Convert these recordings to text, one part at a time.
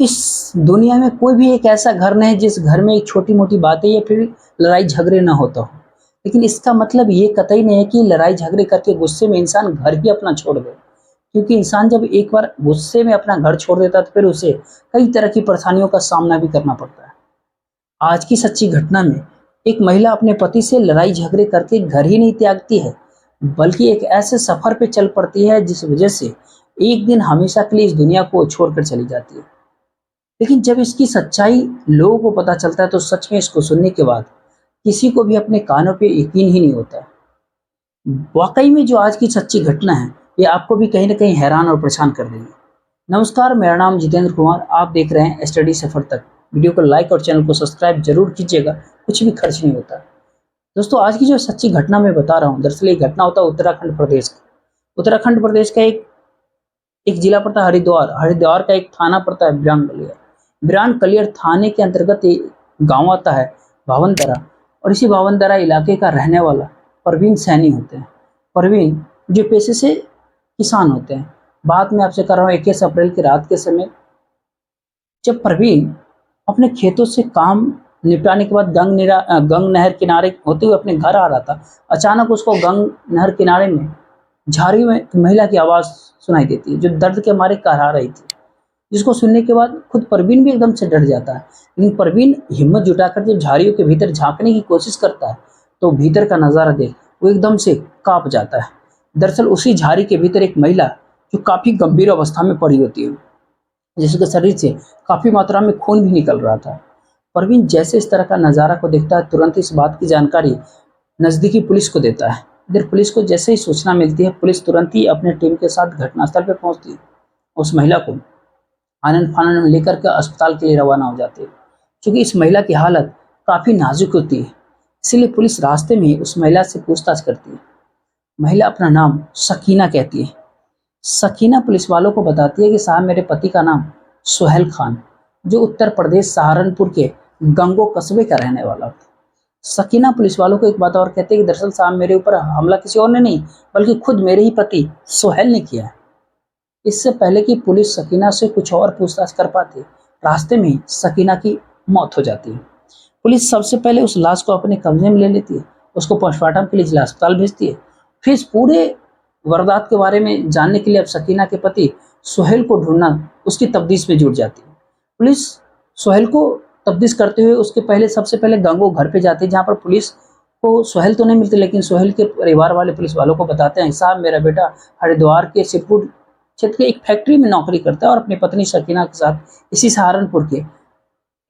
इस दुनिया में कोई भी एक ऐसा घर नहीं है जिस घर में एक छोटी-मोटी बातें या फिर लड़ाई झगड़े ना होता हो। लेकिन इसका मतलब ये कतई नहीं है कि लड़ाई झगड़े करके गुस्से में इंसान घर ही अपना छोड़ दे। क्योंकि इंसान जब एक बार गुस्से में अपना घर छोड़ देता है तो फिर उसे कई तरह की परेशानियों का सामना भी करना पड़ता है। आज की सच्ची घटना में एक महिला अपने पति से लड़ाई झगड़े करके घर ही नहीं त्यागती है, बल्कि एक ऐसे सफर पे चल पड़ती है जिस वजह से एक दिन हमेशा के लिए इस दुनिया को छोड़कर चली जाती है। लेकिन जब इसकी सच्चाई लोगों को पता चलता है तो सच में इसको सुनने के बाद किसी को भी अपने कानों पे यकीन ही नहीं होता। वाकई में जो आज की सच्ची घटना है, ये आपको भी कहीं न कहीं हैरान और परेशान कर देगी। नमस्कार, मेरा नाम जितेंद्र कुमार, आप देख रहे हैं स्टडी सफर तक। वीडियो को लाइक और चैनल को सब्सक्राइब जरूर कीजिएगा, कुछ भी खर्च नहीं होता। दोस्तों, आज की जो सच्ची घटना मैं बता रहा हूँ, दरअसल ये घटना होता है उत्तराखंड प्रदेश का। उत्तराखंड प्रदेश का एक एक जिला पड़ता है हरिद्वार, हरिद्वार का एक थाना पड़ता है बिरान कलियर। बिरान कलियर थाने के अंतर्गत एक गाँव आता है भावनदरा, और इसी भावनदरा इलाके का रहने वाला परवीन सैनी होते हैं। परवीन जो पेशे से किसान होते हैं। बात मैं आपसे कर रहा हूँ 21 अप्रैल की रात के समय, जब परवीन अपने खेतों से काम निपटाने के बाद गंग नहर किनारे होते हुए अपने घर आ रहा था। अचानक उसको गंग नहर किनारे में झाड़ी में एक महिला की आवाज़ सुनाई देती है, जो दर्द के मारे करहा रही थी। जिसको सुनने के बाद खुद परवीन भी एकदम से डर जाता है। लेकिन परवीन हिम्मत जुटाकर जब झाड़ियों के भीतर झाँकने की कोशिश करता है, तो भीतर का नज़ारा देख वो एकदम से काँप जाता है। दरअसल उसी झाड़ी के भीतर एक महिला जो काफ़ी गंभीर अवस्था में पड़ी होती है, जिसके शरीर से काफ़ी मात्रा में खून भी निकल रहा था। परवीन जैसे इस तरह का नज़ारा को देखता है, तुरंत इस बात की जानकारी नज़दीकी पुलिस को देता है। इधर पुलिस को जैसे ही सूचना मिलती है, पुलिस तुरंत ही अपने टीम के साथ घटनास्थल पर पहुंचती है। उस महिला को आनन-फानन में लेकर के अस्पताल के लिए रवाना हो जाती है। चूँकि इस महिला की हालत काफ़ी नाज़ुक होती है, इसीलिए पुलिस रास्ते में ही उस महिला से पूछताछ करती है। महिला अपना नाम सकीना कहती है। सकीना पुलिस वालों को बताती है कि साहब, मेरे पति का नाम सुहेल खान, जो उत्तर प्रदेश सहारनपुर के गंगो कस्बे का रहने वाला था। सकीना पुलिस वालों को एक बात और कहती है कि दरअसल साहब, मेरे ऊपर हमला किसी और ने नहीं, बल्कि खुद मेरे ही पति सुहेल ने किया है। इससे पहले कि पुलिस सकीना से कुछ और पूछताछ कर पाती, रास्ते में ही सकीना की मौत हो जाती है। पुलिस सबसे पहले उस लाश को अपने कब्जे में ले लेती है, उसको पोस्टमार्टम के लिए जिला अस्पताल भेजती है। फिर इस पूरे वारदात के बारे में जानने के लिए अब सकीना के पति सुहेल को ढूंढना उसकी तफ्तीश में जुट जाती है। पुलिस सुहेल को तफ्तीश करते हुए उसके पहले सबसे पहले गंगो घर पे जाती है, जहाँ पर पुलिस को सुहेल तो नहीं मिलती, लेकिन सुहेल के परिवार वाले पुलिस वालों को बताते हैं, साहब, मेरा बेटा हरिद्वार के सिरपुर क्षेत्र के एक फैक्ट्री में नौकरी करता है और अपनी पत्नी सकीना के साथ इसी सहारनपुर के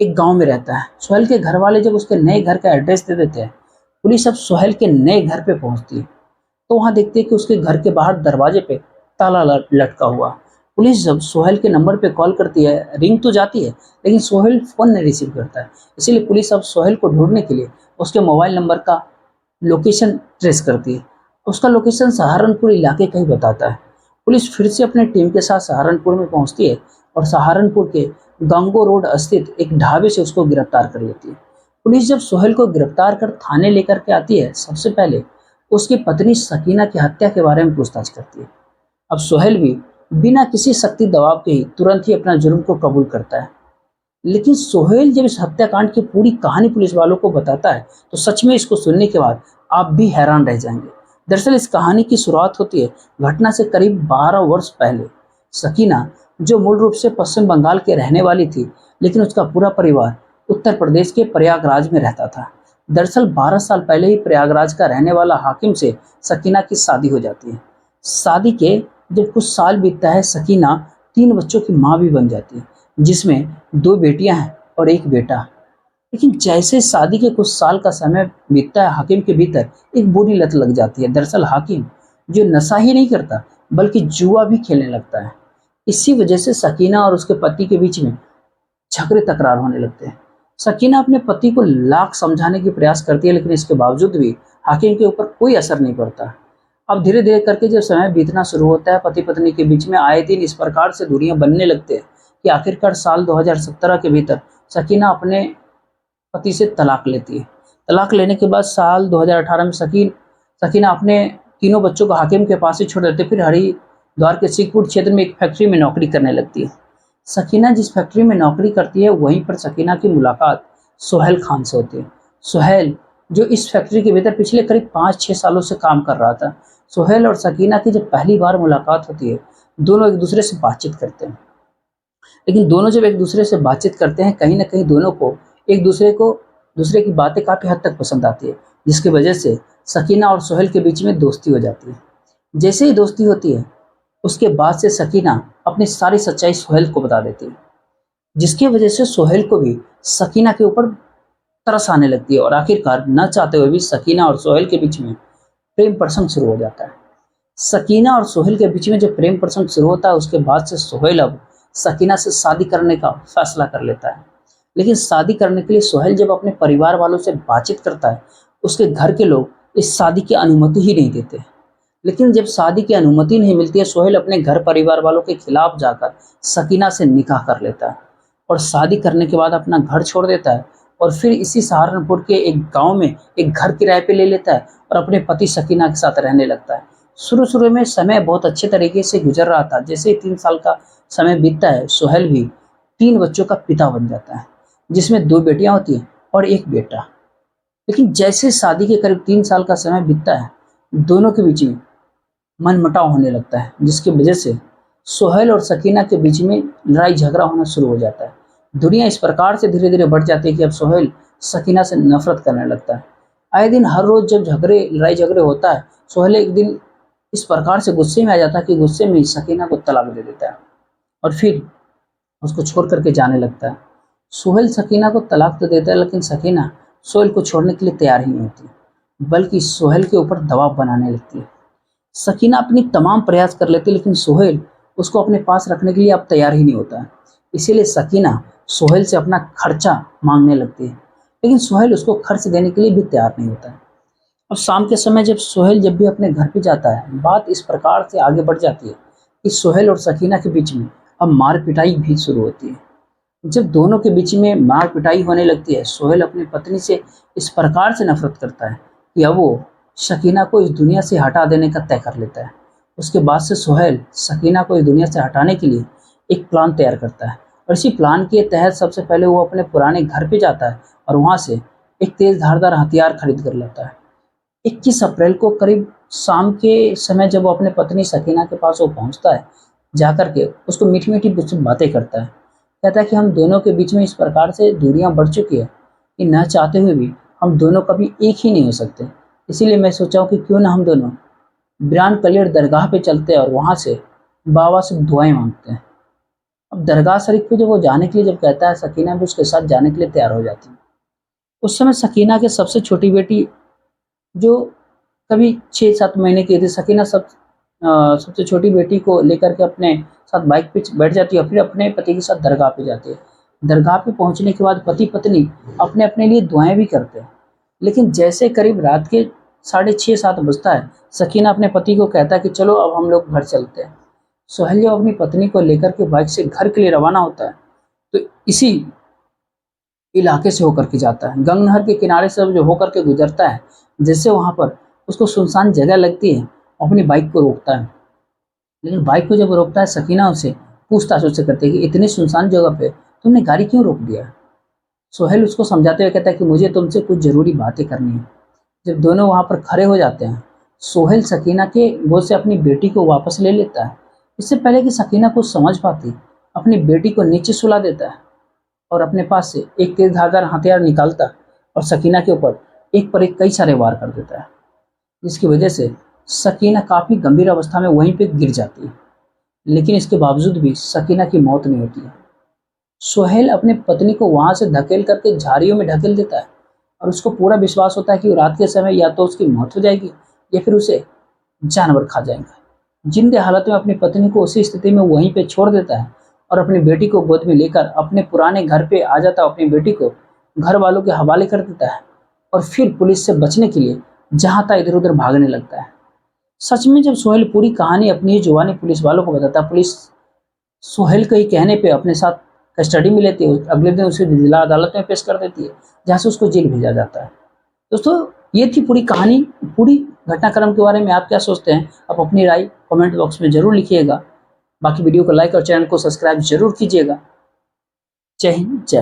एक गांव में रहता है। सुहेल के घर वाले जब उसके नए घर का एड्रेस दे देते हैं, पुलिस अब सुहेल के नए घर पे पहुंचती है, तो वहां देखती है कि उसके घर के बाहर दरवाजे पे ताला लटका हुआ। पुलिस जब सुहेल के नंबर पे कॉल करती है, रिंग तो जाती है, लेकिन सुहेल फोन नहीं रिसीव करता है। इसीलिए पुलिस अब सुहेल को ढूंढने के लिए उसके मोबाइल नंबर का लोकेशन ट्रेस करती है। उसका लोकेशन सहारनपुर इलाके का ही बताता है। पुलिस फिर से अपने टीम के साथ सहारनपुर में पहुंचती है और सहारनपुर के गंगो रोड स्थित एक ढाबे से उसको गिरफ्तार कर लेती है। पुलिस जब सुहेल को गिरफ्तार कर थाने लेकर के आती है, सबसे पहले उसकी पत्नी सकीना की हत्या के बारे में पूछताछ करती है। अब सुहेल भी बिना किसी सख्ती दबाव के ही तुरंत ही अपना जुर्म को कबूल करता है। लेकिन सोहेल जब इस हत्याकांड की पूरी कहानी पुलिस वालों को बताता है, तो सच में इसको सुनने के बाद आप भी हैरान रह जाएंगे। दरअसल इस कहानी की शुरुआत होती है घटना से करीब 12 वर्ष पहले। सकीना, जो मूल रूप से पश्चिम बंगाल के रहने वाली थी, लेकिन उसका पूरा परिवार उत्तर प्रदेश के प्रयागराज में रहता था। दरअसल 12 साल पहले ही प्रयागराज का रहने वाला हाकिम से सकीना की शादी हो जाती है। शादी के जब कुछ साल बीतता है, सकीना 3 बच्चों की माँ भी बन जाती है, जिसमें 2 बेटियां हैं और 1 बेटा। लेकिन जैसे शादी के कुछ साल का समय बीतता है, हाकिम के भीतर एक बुरी लत लग जाती है। दरअसल हाकिम जो नशा ही नहीं करता, बल्कि जुआ भी खेलने लगता है। इसी वजह से सकीना और उसके पति के बीच में झगड़े तकरार होने लगते हैं। सकीना अपने पति को लाख समझाने की प्रयास करती है, लेकिन इसके बावजूद भी हाकिम के ऊपर कोई असर नहीं पड़ता। अब धीरे धीरे करके जब समय बीतना शुरू होता है, पति पत्नी के बीच में आए दिन इस प्रकार से दूरियां बनने लगते हैं कि आखिरकार साल 2017 के भीतर सकीना अपने पति से तलाक लेती है। तलाक लेने के बाद साल 2018 में सकीना अपने तीनों बच्चों को हाकिम के पास ही छोड़ देती है। फिर हरिद्वार के सिखपुर क्षेत्र में एक फैक्ट्री में नौकरी करने लगती है। सकीना जिस फैक्ट्री में नौकरी करती है वहीं पर सकीना की मुलाकात सोहेल खान से होती है। सोहेल जो इस फैक्ट्री के भीतर पिछले करीब 5-6 सालों से काम कर रहा था। सोहेल और सकीना की जब पहली बार मुलाकात होती है, दोनों एक दूसरे से बातचीत करते हैं। लेकिन दोनों जब एक दूसरे से बातचीत करते हैं, कहीं न कहीं दोनों को दूसरे की बातें काफ़ी हद तक पसंद आती है, जिसकी वजह से सकीना और सोहेल के बीच में दोस्ती हो जाती है। जैसे ही दोस्ती होती है, उसके बाद से सकीना अपनी सारी सच्चाई सोहेल को बता देती है, जिसकी वजह से सोहेल को भी सकीना के ऊपर तरस आने लगती है और आखिरकार न चाहते हुए भी सकीना और सोहेल के बीच में प्रेम प्रसंग शुरू हो जाता है। सकीना और सोहेल के बीच में जब प्रेम प्रसंग शुरू होता है, उसके बाद से सोहेल अब सकीना से शादी करने का फैसला कर लेता है। लेकिन शादी करने के लिए सोहेल जब अपने परिवार वालों से बातचीत करता है, उसके घर के लोग इस शादी की अनुमति ही नहीं देते। लेकिन जब शादी की अनुमति नहीं मिलती है, सोहेल अपने घर परिवार वालों के खिलाफ जाकर सकीना से निकाह कर लेता है और शादी करने के बाद अपना घर छोड़ देता है और फिर इसी सहारनपुर के एक गांव में एक घर किराए पे ले लेता है और अपने पति सकीना के साथ रहने लगता है। शुरू-शुरू में समय बहुत अच्छे तरीके से गुजर रहा था। जैसे ही 3 साल का समय बीतता है, सोहेल भी 3 बच्चों का पिता बन जाता है, जिसमें 2 बेटियां होती हैं और 1 बेटा। लेकिन जैसे शादी के करीब 3 साल का समय बीतता है, दोनों के बीच में मनमुटाव होने लगता है, जिसकी वजह से सोहेल और सकीना के बीच में लड़ाई झगड़ा होना शुरू हो जाता है। दुनिया इस प्रकार से धीरे-धीरे बढ़ जाती है कि अब सोहेल सकीना से नफरत करने लगता है। आए दिन हर रोज़ जब लड़ाई झगड़े होता है, सोहेल एक दिन इस प्रकार से गुस्से में आ जाता है कि गुस्से में ही सकीना को तलाक दे देता है और फिर उसको छोड़ कर के जाने लगता है। सोहेल सकीना को तलाक तो देता है, लेकिन सकीना सोहेल को छोड़ने के लिए तैयार ही नहीं होती, बल्कि सोहेल के ऊपर दबाव बनाने लगती है। सकीना अपनी तमाम प्रयास कर लेती है, लेकिन सोहेल उसको अपने पास रखने के लिए अब तैयार ही नहीं होता है। इसीलिए सकीना सोहेल से अपना खर्चा मांगने लगती है, लेकिन सोहेल उसको खर्च देने के लिए भी तैयार नहीं होता है। अब शाम के समय जब सोहेल जब भी अपने घर पे जाता है, बात इस प्रकार से आगे बढ़ जाती है कि सोहेल और सकीना के बीच में अब मार पिटाई भी शुरू होती है। जब दोनों के बीच में मार पिटाई होने लगती है, सोहेल अपनी पत्नी से इस प्रकार से नफरत करता है कि अब वो सकीना को इस दुनिया से हटा देने का तय कर लेता है। उसके बाद से सोहेल सकीना को इस दुनिया से हटाने के लिए एक प्लान तैयार करता है और इसी प्लान के तहत सबसे पहले वो अपने पुराने घर पे जाता है और वहाँ से एक तेज धारदार हथियार खरीद कर लाता है। 21 अप्रैल को करीब शाम के समय जब वो अपने पत्नी सकीना के पास वो पहुँचता है, जाकर के उसको मीठी-मीठी बातें करता है। कहता है कि हम दोनों के बीच में इस प्रकार से दूरियां बढ़ चुकी है कि न चाहते हुए भी हम दोनों कभी एक ही नहीं हो सकते। इसीलिए मैं सोचा हूँ कि क्यों ना हम दोनों बिरान कलियर दरगाह पे चलते हैं और वहाँ से बाबा से दुआएं मांगते हैं। अब दरगाह शरीफ पे जब वो जाने के लिए जब कहता है, सकीना भी उसके साथ जाने के लिए तैयार हो जाती है। उस समय सकीना की सबसे छोटी बेटी जो कभी 6-7 महीने की थी, सकीना सबसे छोटी बेटी को लेकर के अपने साथ बाइक पे बैठ जाती है और फिर अपने पति के साथ दरगाह पे जाती है। दरगाह पे पहुंचने के बाद पति पत्नी अपने अपने लिए दुआएं भी करते हैं। लेकिन जैसे करीब रात के 6:30-7 बजता है, सकीना अपने पति को कहता है कि चलो अब हम लोग घर चलते हैं। सोहेल जब अपनी पत्नी को लेकर के बाइक से घर के लिए रवाना होता है, तो इसी इलाके से होकर के जाता है। गंगा नहर के किनारे से जो होकर के गुजरता है, जैसे वहाँ पर उसको सुनसान जगह लगती है, अपनी बाइक को रोकता है। लेकिन बाइक को जब रोकता है, सकीना उससे पूछताछ उससे करती है कि इतनी सुनसान जगह पे तुमने गाड़ी क्यों रोक दिया? सोहेल उसको समझाते हुए कहता है कि मुझे तुमसे कुछ ज़रूरी बातें करनी है। जब दोनों वहाँ पर खड़े हो जाते हैं, सोहेल सकीना के गोद से अपनी बेटी को वापस ले लेता है। इससे पहले कि सकीना कुछ समझ पाती, अपनी बेटी को नीचे सुला देता है और अपने पास से एक तेज धारदार हथियार निकालता और सकीना के ऊपर एक पर एक कई सारे वार कर देता है, जिसकी वजह से सकीना काफ़ी गंभीर अवस्था में वहीं पे गिर जाती है। लेकिन इसके बावजूद भी सकीना की मौत नहीं होती है। सोहेल अपनी पत्नी को वहाँ से धकेल करके झाड़ियों में ढकेल देता है और उसको पूरा विश्वास होता है कि रात के समय या तो उसकी मौत हो जाएगी या फिर उसे जानवर खा जाएंगे। जिंदे हालत में अपनी पत्नी को उसी स्थिति में वहीं पे छोड़ देता है और अपनी बेटी को गोद में लेकर अपने पुराने घर पे आ जाता है। अपनी बेटी को घर वालों के हवाले कर देता है और फिर पुलिस से बचने के लिए जहाँ था इधर उधर भागने लगता है। सच में जब सोहेल पूरी कहानी अपनी जुबानी पुलिस वालों को बताता है, पुलिस सोहेल के ही कहने पे अपने साथ कस्टडी में लेती है। अगले दिन उसे जिला अदालत में पेश कर देती है, जहाँ से उसको जेल भेजा जाता है। दोस्तों, ये थी पूरी कहानी। पूरी घटनाक्रम के बारे में आप क्या सोचते हैं? आप अपनी राय कमेंट बॉक्स में ज़रूर लिखिएगा। बाकी वीडियो को लाइक और चैनल को सब्सक्राइब जरूर कीजिएगा। जय हिंद, जय